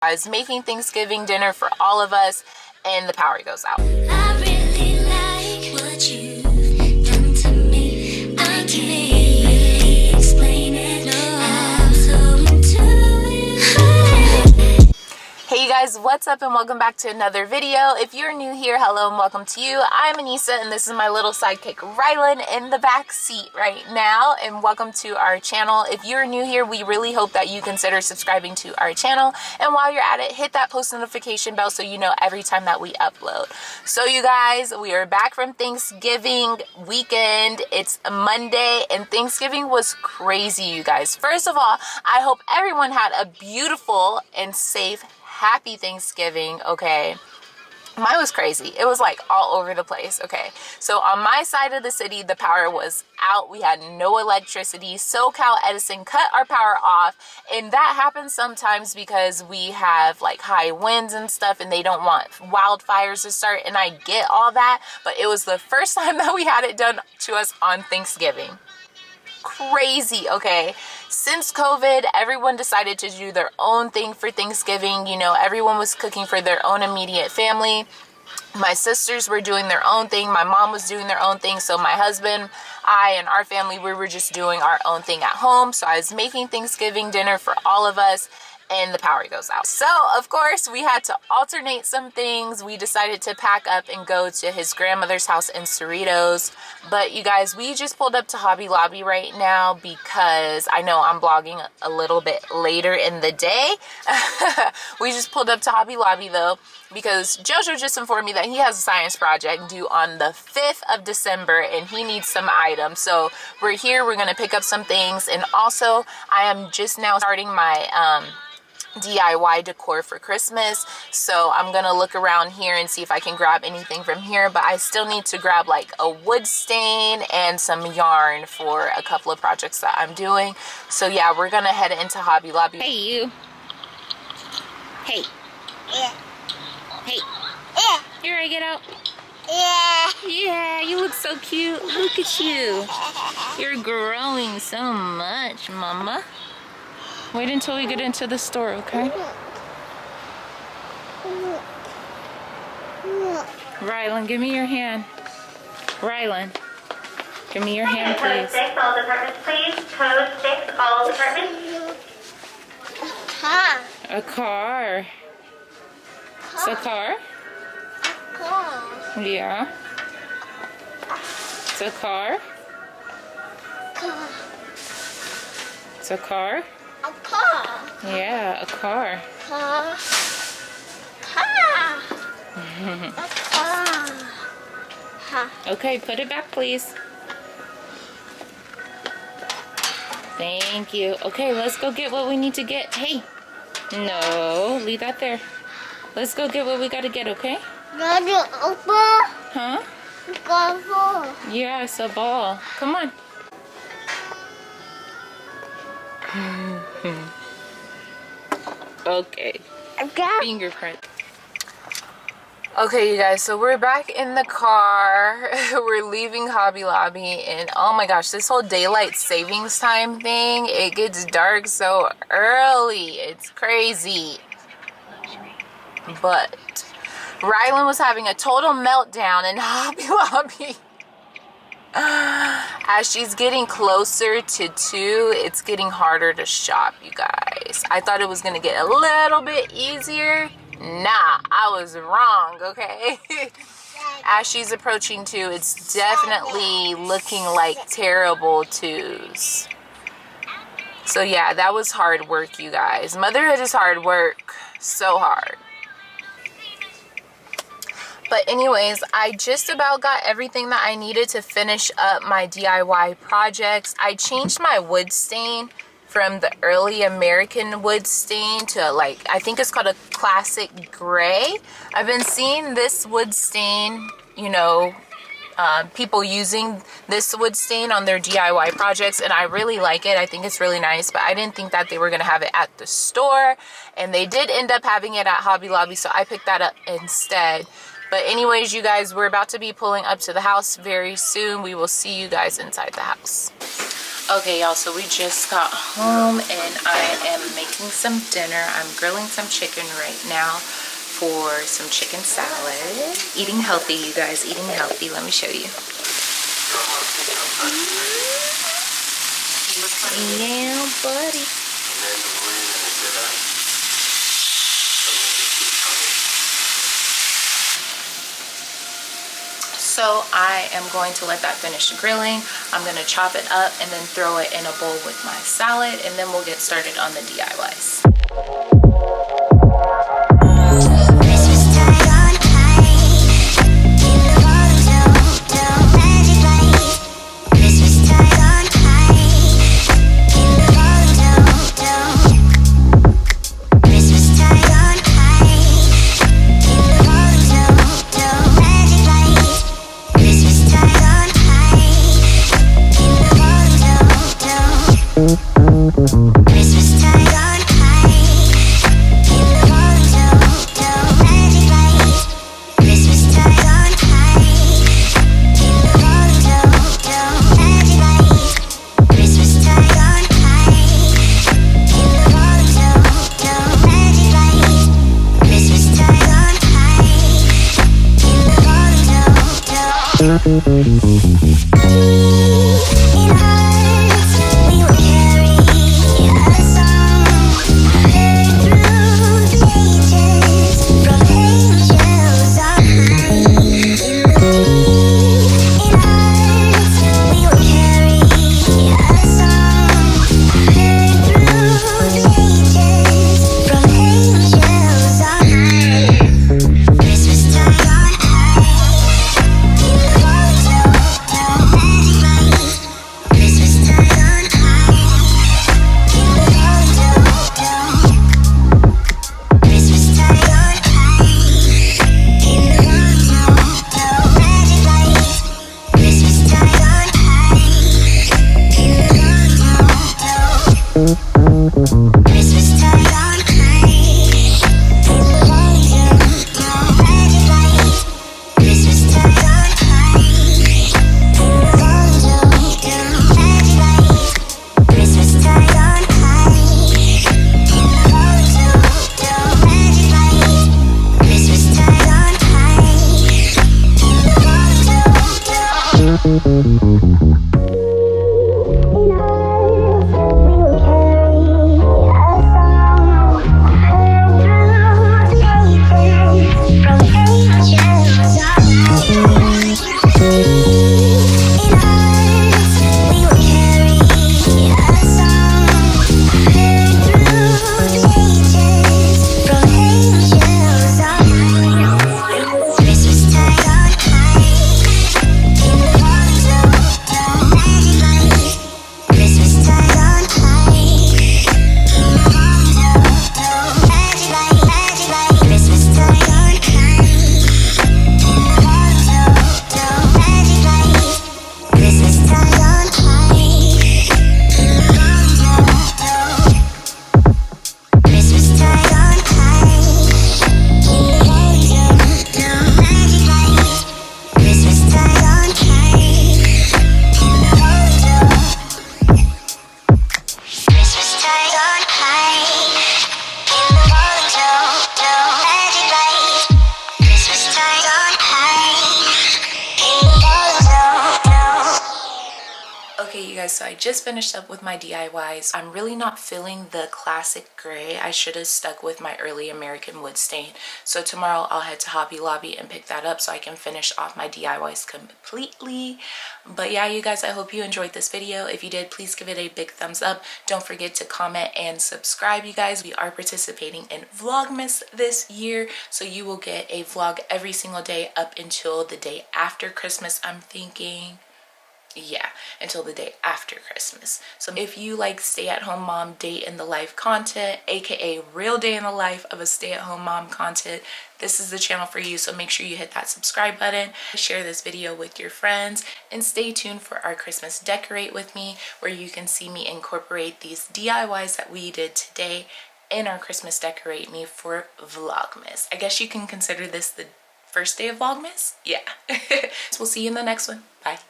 I was making Thanksgiving dinner for all of us, and the power goes out. I really like what you've done to me. I can't really explain it. I'm so into you. Hey you guys, what's up and welcome back to another video. If you're new here, hello and welcome to you. I'm Anissa and this is my little sidekick Rylan in the back seat right now, and welcome to our channel. If you're new here, we really hope that you consider subscribing to our channel, and while you're at it, hit that post notification bell so you know every time that we upload. So you guys, we are back from Thanksgiving weekend. It's a Monday and Thanksgiving was crazy, you guys. First of all, I hope everyone had a beautiful and safe happy Thanksgiving. Okay, mine was crazy. It was like all over the place. Okay, so on my side of the city, the power was out. We had no electricity. SoCal Edison cut our power off, and that happens sometimes because we have like high winds and stuff, and they don't want wildfires to start, and I get all that, but it was the first time that we had it done to us on Thanksgiving. Crazy. Okay, since COVID, everyone decided to do their own thing for Thanksgiving. You know, everyone was cooking for their own immediate family. My sisters were doing their own thing, my mom was doing their own thing, so my husband, I, and our family, we were just doing our own thing at home. So I was making Thanksgiving dinner for all of us, and the power goes out. So of course we had to alternate some things. We decided to pack up and go to his grandmother's house in Cerritos. But you guys, we just pulled up to Hobby Lobby right now because I know I'm vlogging a little bit later in the day. We just pulled up to Hobby Lobby though because Jojo just informed me that he has a science project due on the 5th of December and he needs some items. So we're here, we're gonna pick up some things, and also I am just now starting my DIY decor for Christmas, so I'm gonna look around here and see if I can grab anything from here, but I still need to grab like a wood stain and some yarn for a couple of projects that I'm doing. So yeah, we're gonna head into Hobby Lobby. Hey you. Hey. Yeah. Hey. Yeah. You ready to get out? Yeah. Yeah, you look so cute. Look at you. You're growing so much, mama. Wait until we get into the store, okay? Rylan, give me your hand. Rylan, give me your hand, please. Code 6, all departments, please. Code 6, all departments. Car. A car. It's a car? Car. Yeah. It's a car? Car. It's a car? A car. Yeah, a car. Car. Car. A car. Ha. Okay, put it back, please. Thank you. Okay, let's go get what we need to get. Hey. No, leave that there. Let's go get what we gotta get, okay? Daddy, open. Huh? Go. Yeah, it's a ball. Come on. Okay. Fingerprint. Okay, you guys, so we're back in the car. We're leaving Hobby Lobby, and oh my gosh, this whole daylight savings time thing, it gets dark so early. It's crazy. But Rylan was having a total meltdown in Hobby Lobby. As she's getting closer to 2, it's getting harder to shop, you guys. I thought it was gonna get a little bit easier. Nah, I was wrong, okay? As she's approaching 2, it's definitely looking like terrible 2s. So yeah, that was hard work, you guys. Motherhood is hard work. So hard. But anyways, I just about got everything that I needed to finish up my DIY projects. I changed my wood stain from the early American wood stain to like, I think it's called a classic gray. I've been seeing this wood stain, you know, people using this wood stain on their DIY projects, and I really like it. I think it's really nice, but I didn't think that they were gonna have it at the store, and they did end up having it at Hobby Lobby, so I picked that up instead. But anyways, you guys, we're about to be pulling up to the house very soon. We will see you guys inside the house. Okay, y'all, so we just got home and I am making some dinner. I'm grilling some chicken right now for some chicken salad. Eating healthy, you guys, eating healthy. Let me show you. Yeah, buddy. So I am going to let that finish grilling. I'm going to chop it up and then throw it in a bowl with my salad, and then we'll get started on the DIYs. Okay, you guys, so I just finished up with my DIYs. I'm really not feeling the classic gray. I should have stuck with my early American wood stain. So tomorrow I'll head to Hobby Lobby and pick that up so I can finish off my DIYs completely. But yeah, you guys, I hope you enjoyed this video. If you did, please give it a big thumbs up. Don't forget to comment and subscribe, you guys. We are participating in Vlogmas this year, so you will get a vlog every single day up until the day after Christmas, I'm thinking. Yeah, until the day after Christmas. So if you like stay-at-home mom day in the life content, aka real day in the life of a stay-at-home mom content, this is the channel for you. So make sure you hit that subscribe button, share this video with your friends, and stay tuned for our Christmas decorate with me, where you can see me incorporate these DIYs that we did today in our Christmas decorate me for Vlogmas. I guess you can consider this the first day of Vlogmas. Yeah. So we'll see you in the next one. Bye.